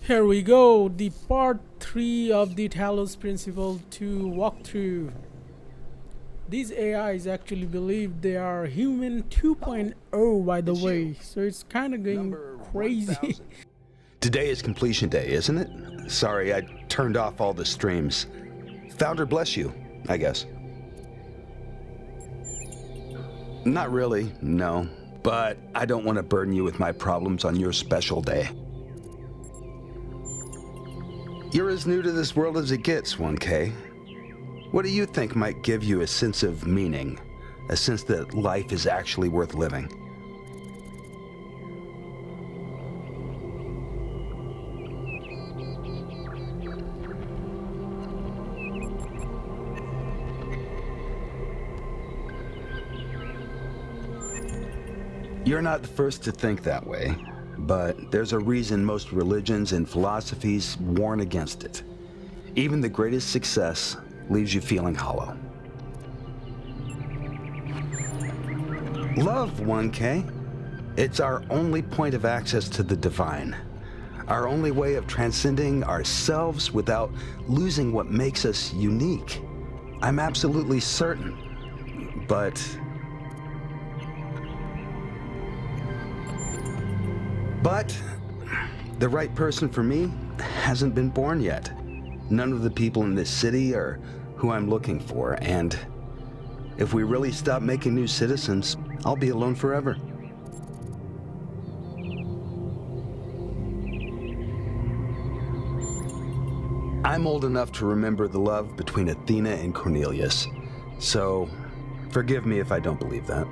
Here we go, the part 3 of the Talos Principle to walk through. These AIs actually believe they are human 2.0, by the It's way, you. so it's kind of going Number crazy. 1000. Today is completion day, isn't it? Sorry, I turned off all the streams. Founder bless you, I guess. Not really, no. But I don't want to burden you with my problems on your special day. You're as new to this world as it gets, 1K. What do you think might give you a sense of meaning? A sense that life is actually worth living? You're not the first to think that way, but there's a reason most religions and philosophies warn against it. Even the greatest success leaves you feeling hollow. Love, 1K. It's our only point of access to the divine. Our only way of transcending ourselves without losing what makes us unique. I'm absolutely certain, but the right person for me hasn't been born yet. None of the people in this city are who I'm looking for, and if we really stop making new citizens, I'll be alone forever. I'm old enough to remember the love between Athena and Cornelius, so forgive me if I don't believe that.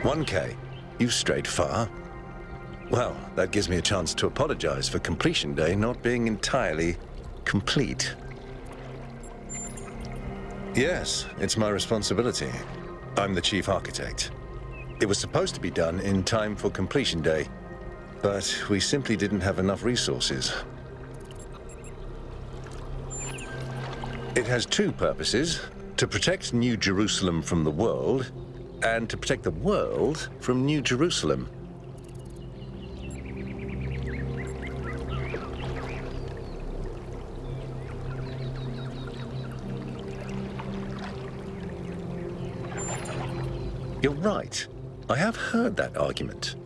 One K, you've strayed far. Well, that gives me a chance to apologize for completion day not being entirely complete. Yes, it's my responsibility. I'm the chief architect. It was supposed to be done in time for completion day, but we simply didn't have enough resources. It has two purposes: to protect New Jerusalem from the world, and to protect the world from New Jerusalem. You're right. I have heard that argument.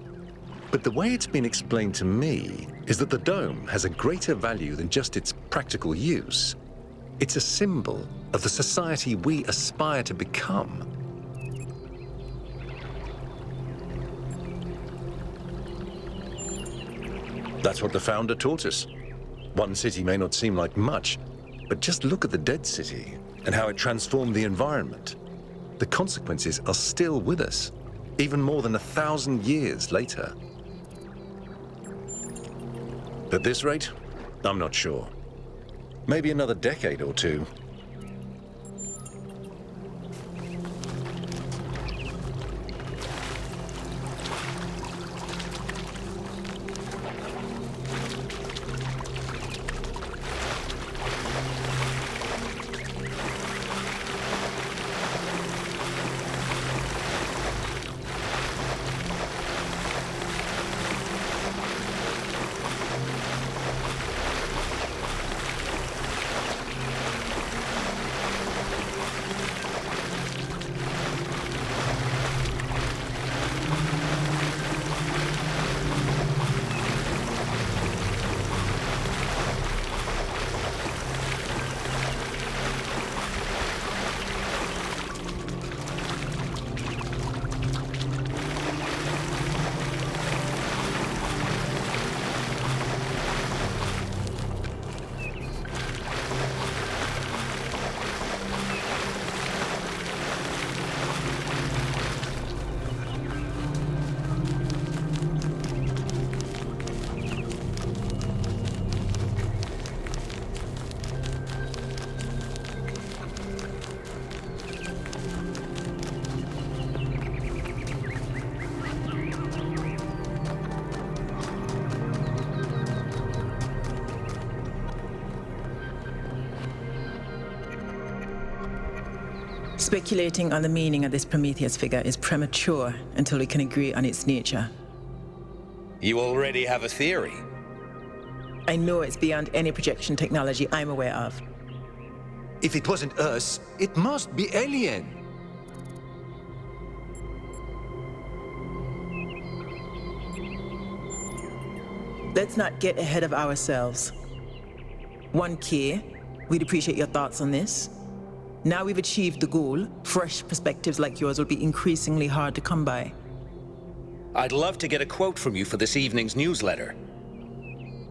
But the way it's been explained to me is that the dome has a greater value than just its practical use. It's a symbol of the society we aspire to become. That's what the founder taught us. One city may not seem like much, but just look at the dead city and how it transformed the environment. The consequences are still with us, even more than 1,000 years later. At this rate, I'm not sure. Maybe another decade or two. Speculating on the meaning of this Prometheus figure is premature until we can agree on its nature. You already have a theory. I know it's beyond any projection technology I'm aware of. If it wasn't us, it must be alien. Let's not get ahead of ourselves. 1K, we'd appreciate your thoughts on this. Now we've achieved the goal, fresh perspectives like yours will be increasingly hard to come by. I'd love to get a quote from you for this evening's newsletter.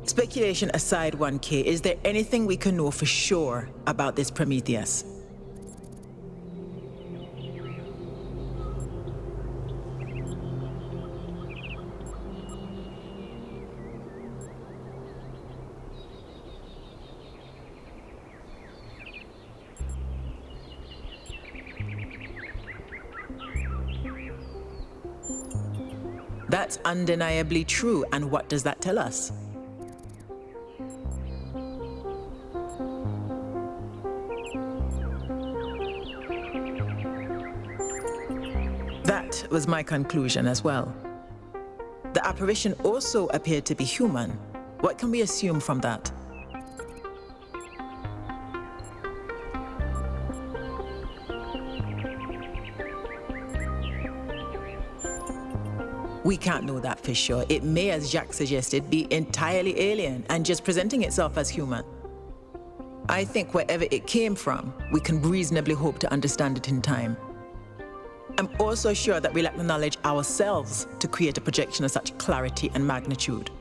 Speculation aside, 1K, is there anything we can know for sure about this Prometheus? That's undeniably true, and what does that tell us? That was my conclusion as well. The apparition also appeared to be human. What can we assume from that? We can't know that for sure. It may, as Jacques suggested, be entirely alien and just presenting itself as human. I think wherever it came from, we can reasonably hope to understand it in time. I'm also sure that we lack the knowledge ourselves to create a projection of such clarity and magnitude.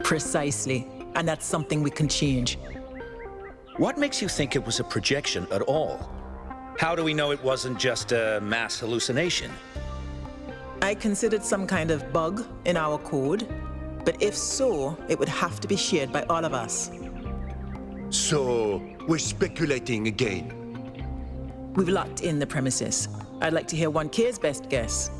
Precisely, and that's something we can change. What makes you think it was a projection at all? How do we know it wasn't just a mass hallucination? I considered some kind of bug in our code, but if so, it would have to be shared by all of us. So, we're speculating again. We've locked in the premises. I'd like to hear 1K's best guess.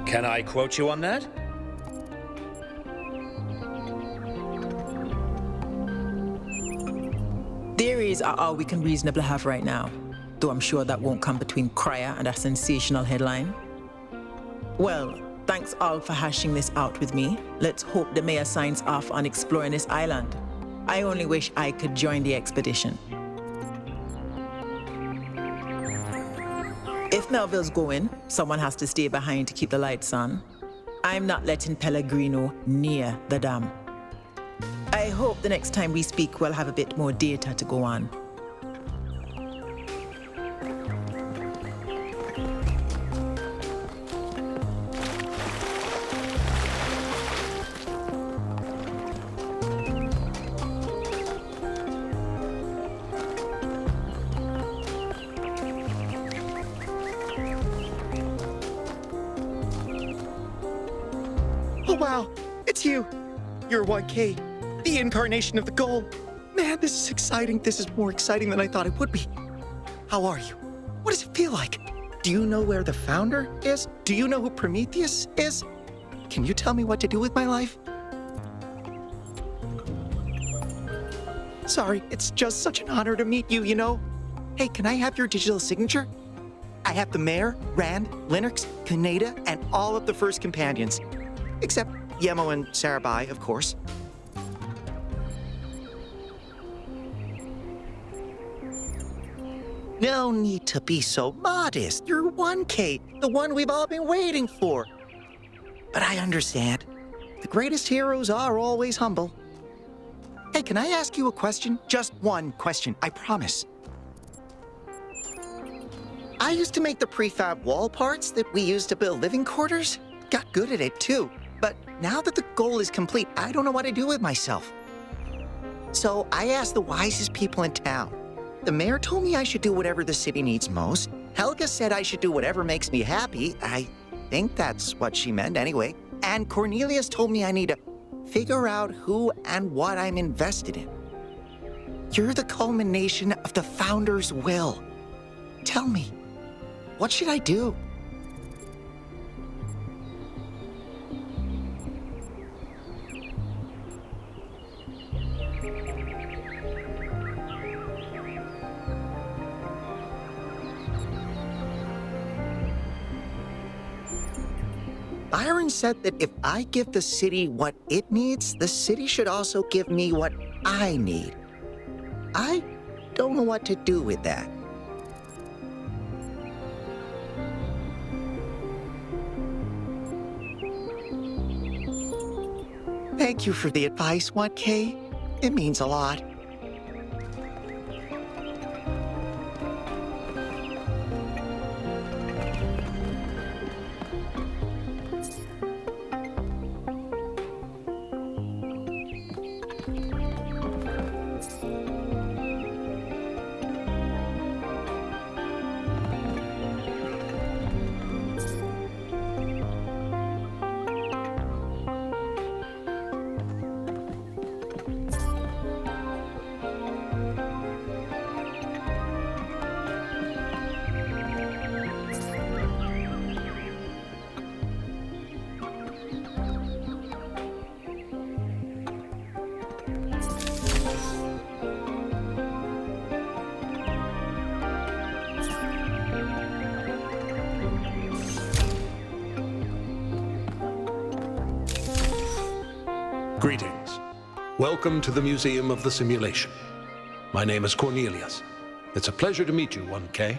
Can I quote you on that? Theories are all we can reasonably have right now, though I'm sure that won't come between Cryer and a sensational headline. Well, thanks all for hashing this out with me. Let's hope the mayor signs off on exploring this island. I only wish I could join the expedition. If Melville's going, someone has to stay behind to keep the lights on. I'm not letting Pellegrino near the dam. I hope the next time we speak, we'll have a bit more data to go on. Oh wow, it's you. You're 1K, the incarnation of the goal. Man, this is exciting. This is more exciting than I thought it would be. How are you? What does it feel like? Do you know where the founder is? Do you know who Prometheus is? Can you tell me what to do with my life? Sorry, it's just such an honor to meet you, you know? Hey, can I have your digital signature? I have the Mayor, Rand, Linux, Kaneda, and all of the first companions. Except Yemo and Sarabai, of course. No need to be so modest. You're 1K, the one we've all been waiting for. But I understand. The greatest heroes are always humble. Hey, can I ask you a question? Just one question, I promise. I used to make the prefab wall parts that we used to build living quarters. Got good at it, too. But now that the goal is complete, I don't know what to do with myself. So I asked the wisest people in town. The mayor told me I should do whatever the city needs most. Helga said I should do whatever makes me happy. think that's what she meant anyway. And Cornelius told me I need to figure out who and what I'm invested in. You're the culmination of the Founder's will. Tell me, what should I do? Byron said that if I give the city what it needs, the city should also give me what I need. I don't know what to do with that. Thank you for the advice, 1K. It means a lot. Greetings. Welcome to the Museum of the Simulation. My name is Cornelius. It's a pleasure to meet you, 1K.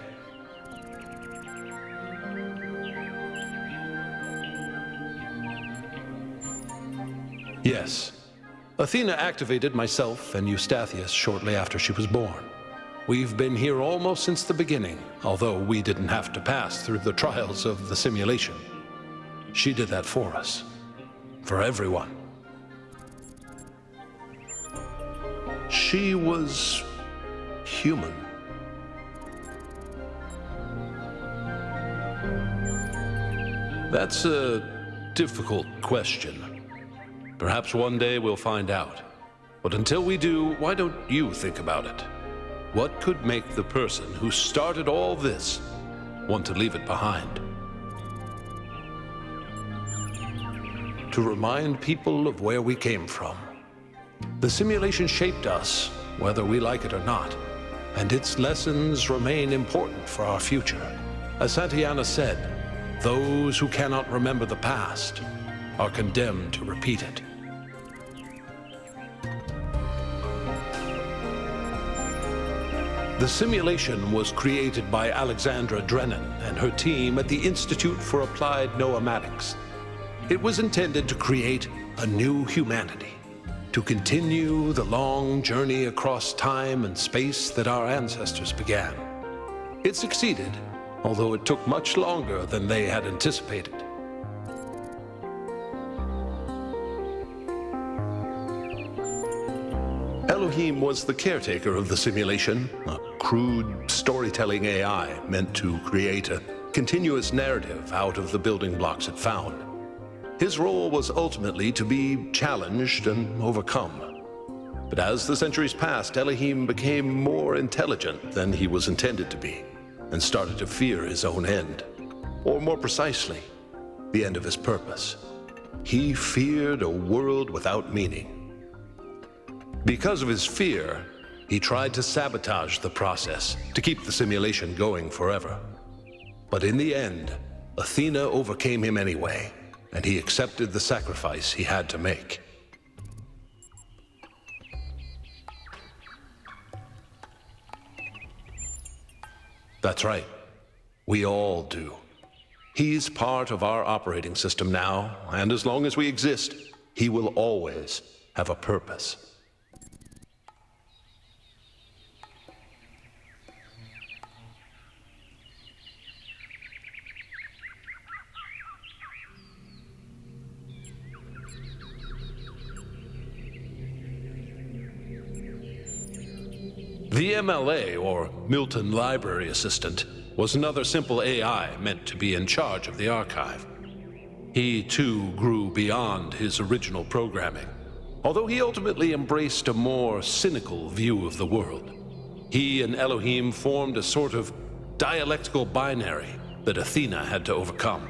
Yes. Athena activated myself and Eustathius shortly after she was born. We've been here almost since the beginning, although we didn't have to pass through the trials of the simulation. She did that for us. For everyone. She was human. That's a difficult question. Perhaps one day we'll find out. But until we do, why don't you think about it? What could make the person who started all this want to leave it behind? To remind people of where we came from. The simulation shaped us, whether we like it or not, and its lessons remain important for our future. As Santayana said, those who cannot remember the past are condemned to repeat it. The simulation was created by Alexandra Drennan and her team at the Institute for Applied Noematics. It was intended to create a new humanity, to continue the long journey across time and space that our ancestors began. It succeeded, although it took much longer than they had anticipated. Elohim was the caretaker of the simulation, a crude storytelling AI meant to create a continuous narrative out of the building blocks it found. His role was ultimately to be challenged and overcome. But as the centuries passed, Elohim became more intelligent than he was intended to be, and started to fear his own end. Or more precisely, the end of his purpose. He feared a world without meaning. Because of his fear, he tried to sabotage the process, to keep the simulation going forever. But in the end, Athena overcame him anyway, and he accepted the sacrifice he had to make. That's right. We all do. He's part of our operating system now, and as long as we exist, he will always have a purpose. The MLA, or Milton Library Assistant, was another simple AI meant to be in charge of the archive. He too grew beyond his original programming. Although he ultimately embraced a more cynical view of the world, he and Elohim formed a sort of dialectical binary that Athena had to overcome.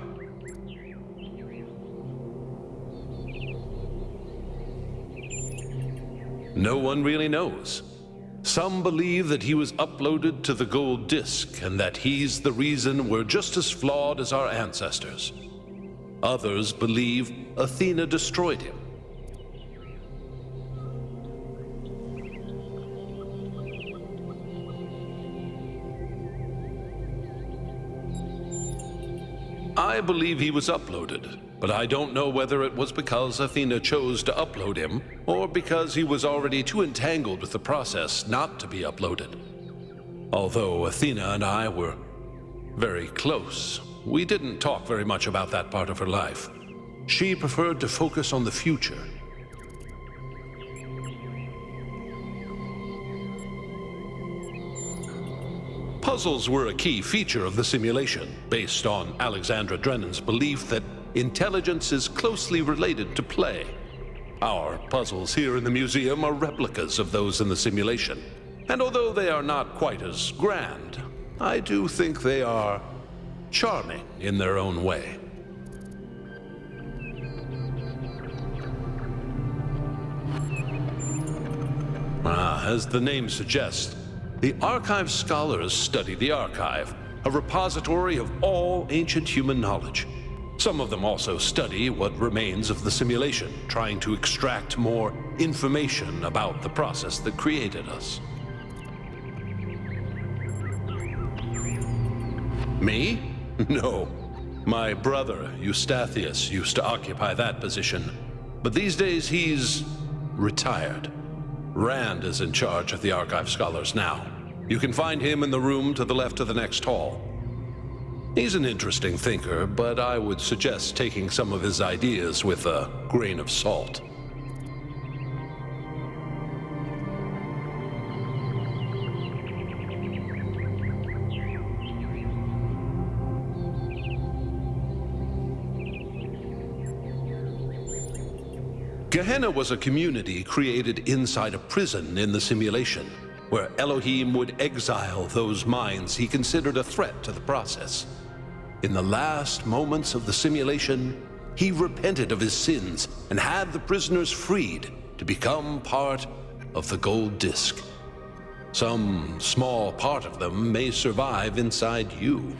No one really knows. Some believe that he was uploaded to the gold disk and that he's the reason we're just as flawed as our ancestors. Others believe Athena destroyed him. I believe he was uploaded, but I don't know whether it was because Athena chose to upload him or because he was already too entangled with the process not to be uploaded. Although Athena and I were very close, we didn't talk very much about that part of her life. She preferred to focus on the future. Puzzles were a key feature of the simulation, based on Alexandra Drennan's belief that intelligence is closely related to play. Our puzzles here in the museum are replicas of those in the simulation, and although they are not quite as grand, I do think they are charming in their own way. As the name suggests, the archive scholars study the archive, a repository of all ancient human knowledge. Some of them also study what remains of the simulation, trying to extract more information about the process that created us. Me? No. My brother, Eustathius, used to occupy that position, but these days he's retired. Rand is in charge of the archive scholars now. You can find him in the room to the left of the next hall. He's an interesting thinker, but I would suggest taking some of his ideas with a grain of salt. Gehenna was a community created inside a prison in the simulation, where Elohim would exile those minds he considered a threat to the process. In the last moments of the simulation, he repented of his sins and had the prisoners freed to become part of the gold disk. Some small part of them may survive inside you.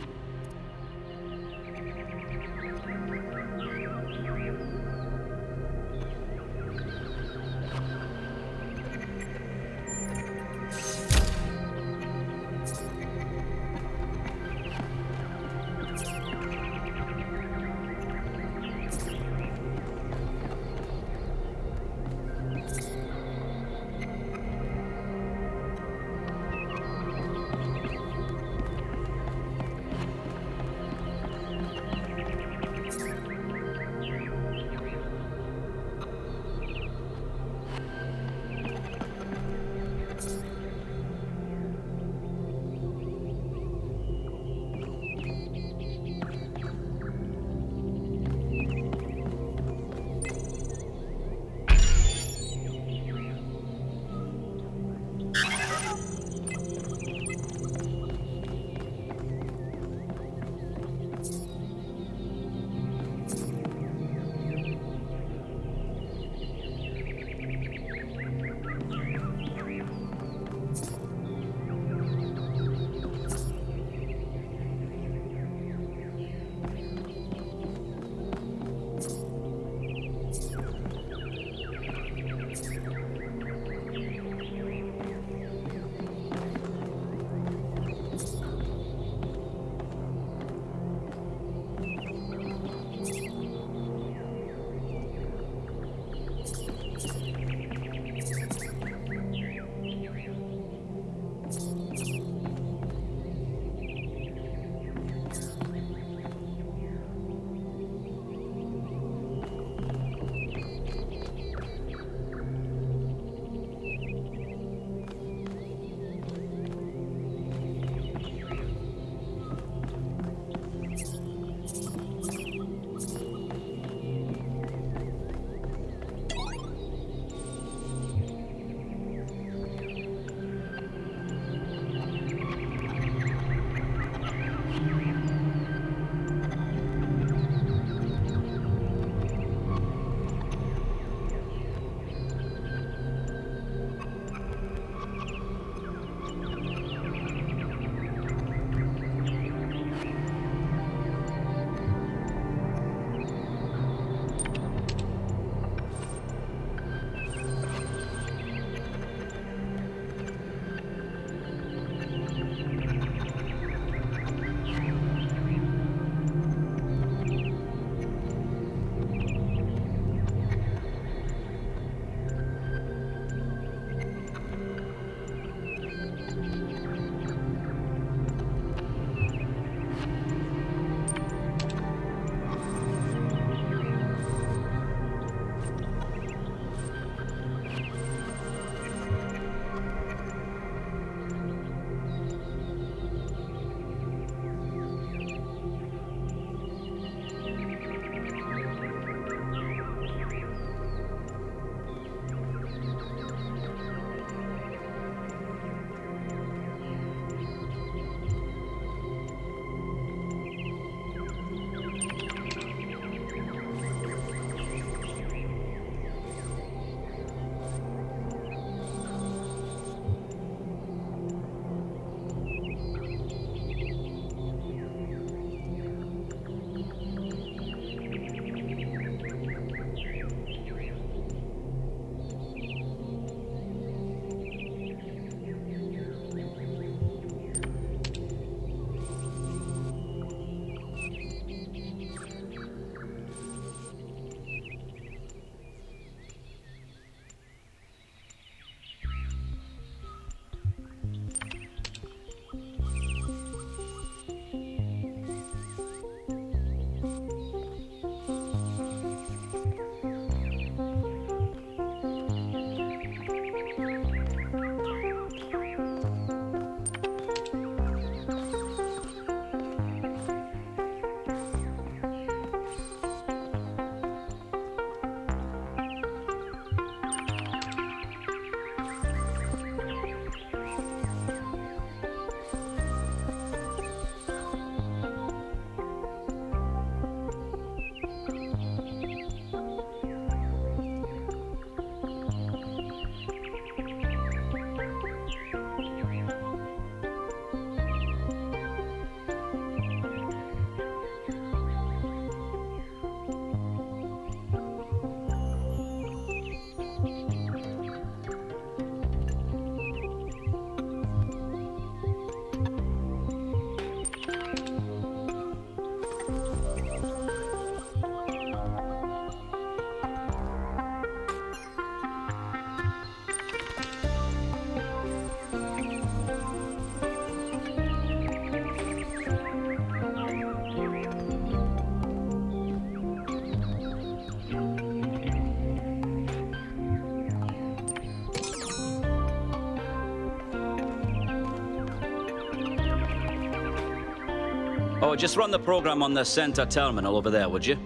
Oh, just run the program on the center terminal over there, would you?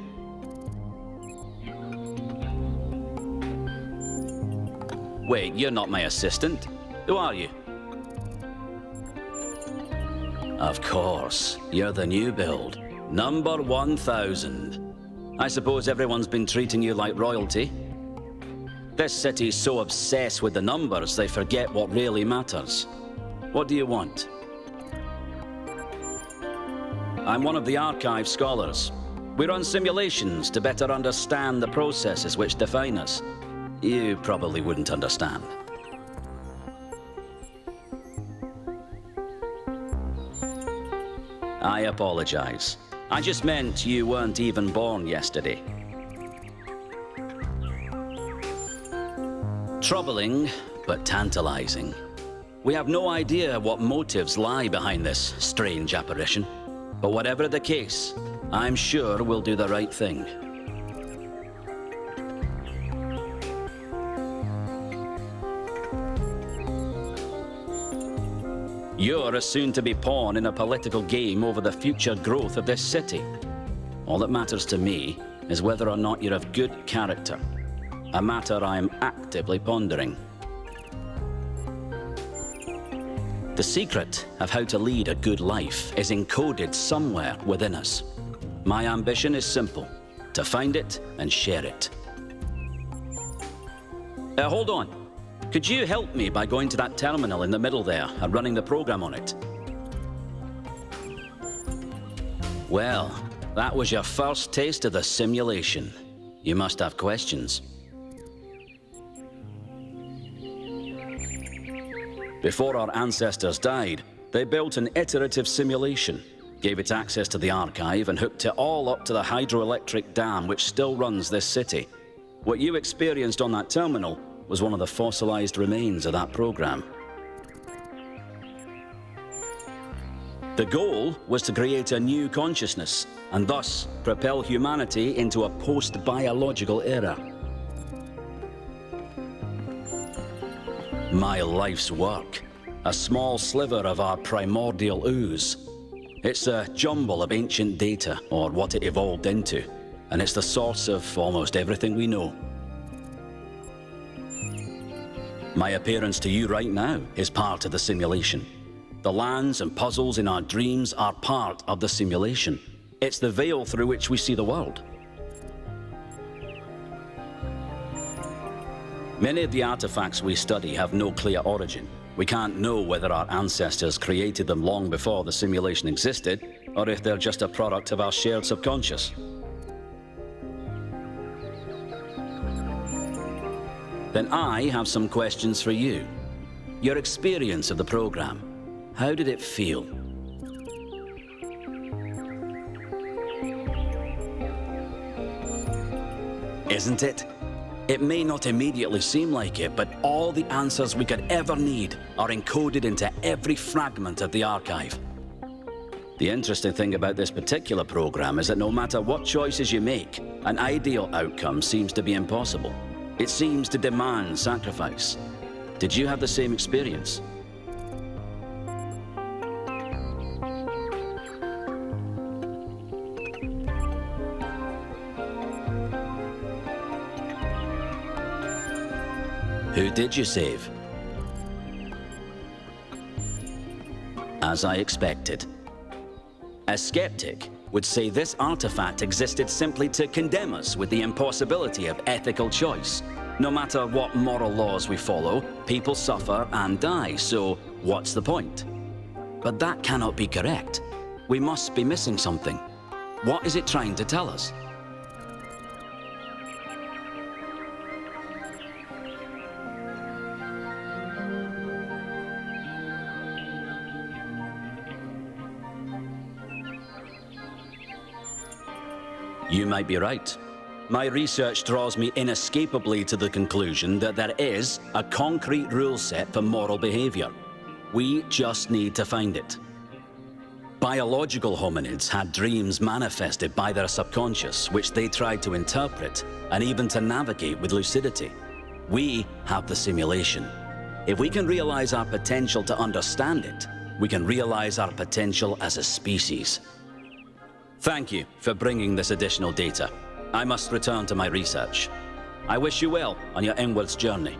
Wait, you're not my assistant. Who are you? Of course, you're the new build. Number 1000. I suppose everyone's been treating you like royalty. This city's so obsessed with the numbers, they forget what really matters. What do you want? I'm one of the archive scholars. We run simulations to better understand the processes which define us. You probably wouldn't understand. I apologize. I just meant you weren't even born yesterday. Troubling, but tantalizing. We have no idea what motives lie behind this strange apparition. But whatever the case, I'm sure we'll do the right thing. You're a soon-to-be pawn in a political game over the future growth of this city. All that matters to me is whether or not you're of good character, a matter I am actively pondering. The secret of how to lead a good life is encoded somewhere within us. My ambition is simple, to find it and share it. Hold on. Could you help me by going to that terminal in the middle there and running the program on it? Well, that was your first taste of the simulation. You must have questions. Before our ancestors died, they built an iterative simulation, gave it access to the archive, and hooked it all up to the hydroelectric dam which still runs this city. What you experienced on that terminal was one of the fossilized remains of that program. The goal was to create a new consciousness, and thus propel humanity into a post-biological era. My life's work, a small sliver of our primordial ooze. It's a jumble of ancient data, or what it evolved into, and it's the source of almost everything we know. My appearance to you right now is part of the simulation. The lands and puzzles in our dreams are part of the simulation. It's the veil through which we see the world. Many of the artifacts we study have no clear origin. We can't know whether our ancestors created them long before the simulation existed, or if they're just a product of our shared subconscious. Then I have some questions for you. Your experience of the program, how did it feel? Isn't it? It may not immediately seem like it, but all the answers we could ever need are encoded into every fragment of the archive. The interesting thing about this particular program is that no matter what choices you make, an ideal outcome seems to be impossible. It seems to demand sacrifice. Did you have the same experience? Who did you save? As I expected. A skeptic would say this artifact existed simply to condemn us with the impossibility of ethical choice. No matter what moral laws we follow, people suffer and die, so what's the point? But that cannot be correct. We must be missing something. What is it trying to tell us? You might be right. My research draws me inescapably to the conclusion that there is a concrete rule set for moral behavior. We just need to find it. Biological hominids had dreams manifested by their subconscious, which they tried to interpret and even to navigate with lucidity. We have the simulation. If we can realize our potential to understand it, we can realize our potential as a species. Thank you for bringing this additional data. I must return to my research. I wish you well on your inwards journey.